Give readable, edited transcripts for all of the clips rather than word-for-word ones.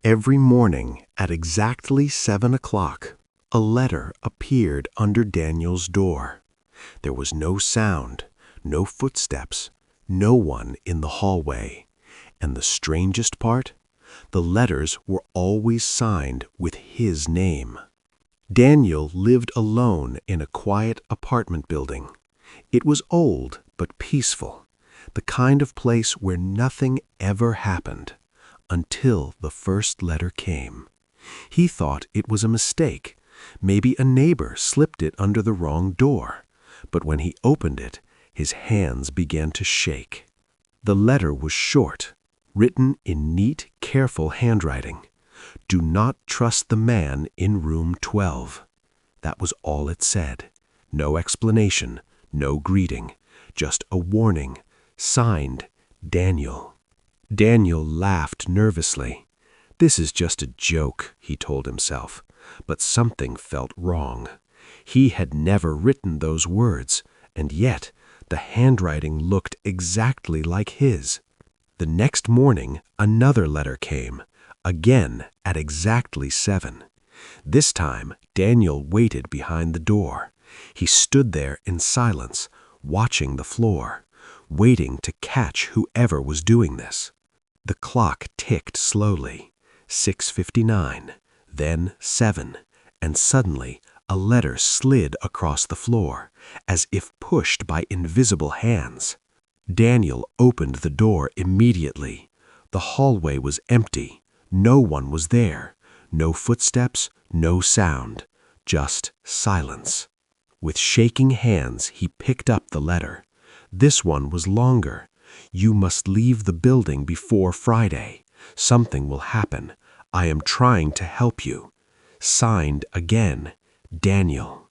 Every morning at exactly 7 o'clock, a letter appeared under Daniel's door. There was no sound, no footsteps, no one in the hallway. And the strangest part? The letters were always signed with his name. Daniel lived alone in a quiet apartment building. It was old but peaceful, the kind of place where nothing ever happened. Until the first letter came. He thought it was a mistake. Maybe a neighbor slipped it under the wrong door. But when he opened it, his hands began to shake. The letter was short, written in neat, careful handwriting. Do not trust the man in room 12. That was all it said. No explanation, no greeting, just a warning, signed Daniel. Daniel laughed nervously. This is just a joke, he told himself, but something felt wrong. He had never written those words, and yet the handwriting looked exactly like his. The next morning, another letter came, again at exactly 7. This time, Daniel waited behind the door. He stood there in silence, watching the floor, waiting to catch whoever was doing this. The clock ticked slowly, 6:59, then 7, and suddenly a letter slid across the floor, as if pushed by invisible hands. Daniel opened the door immediately. The hallway was empty. No one was there. No footsteps, no sound, just silence. With shaking hands, he picked up the letter. This one was longer. You must leave the building before Friday. Something will happen. I am trying to help you. Signed again, Daniel.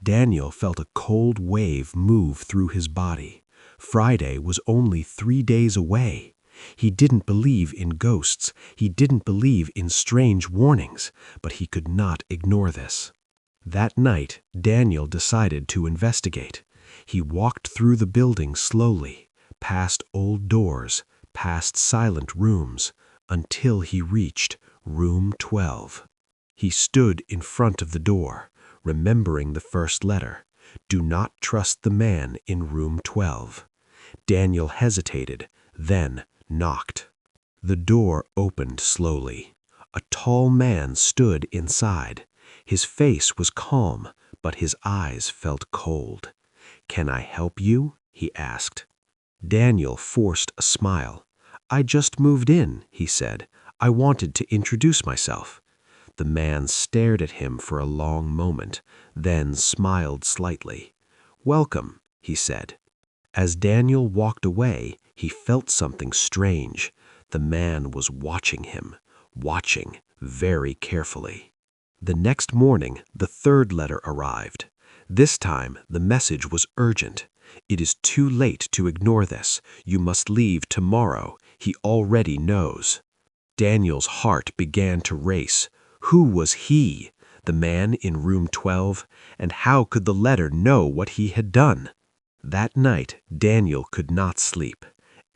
Daniel felt a cold wave move through his body. Friday was only 3 days away. He didn't believe in ghosts. He didn't believe in strange warnings, but he could not ignore this. That night, Daniel decided to investigate. He walked through the building slowly, past old doors, past silent rooms, until he reached room 12. He stood in front of the door, remembering the first letter. Do not trust the man in room 12. Daniel hesitated, then knocked. The door opened slowly. A tall man stood inside. His face was calm, but his eyes felt cold. "Can I help you?" he asked. Daniel forced a smile. "I just moved in," he said. "I wanted to introduce myself." The man stared at him for a long moment, then smiled slightly. "Welcome," he said. As Daniel walked away, he felt something strange. The man was watching him, watching very carefully. The next morning, the third letter arrived. This time, the message was urgent. "It is too late to ignore this. You must leave tomorrow. He already knows." Daniel's heart began to race. Who was he? The man in room 12? And how could the letter know what he had done? That night, Daniel could not sleep.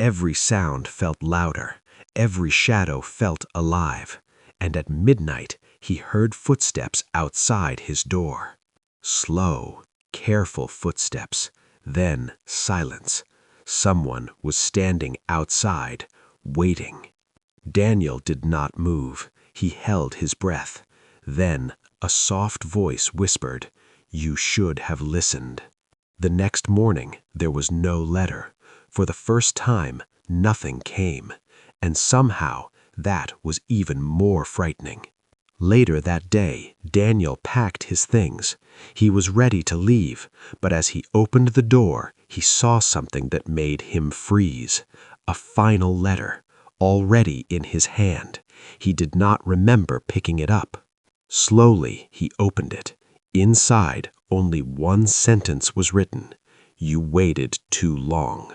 Every sound felt louder. Every shadow felt alive. And at midnight, he heard footsteps outside his door. Slow, careful footsteps. Then silence. Someone was standing outside, waiting. Daniel did not move. He held his breath. Then a soft voice whispered, "You should have listened." The next morning, there was no letter. For the first time, nothing came. And somehow, that was even more frightening. Later that day, Daniel packed his things. He was ready to leave, but as he opened the door, he saw something that made him freeze. A final letter, already in his hand. He did not remember picking it up. Slowly, he opened it. Inside, only one sentence was written. "You waited too long."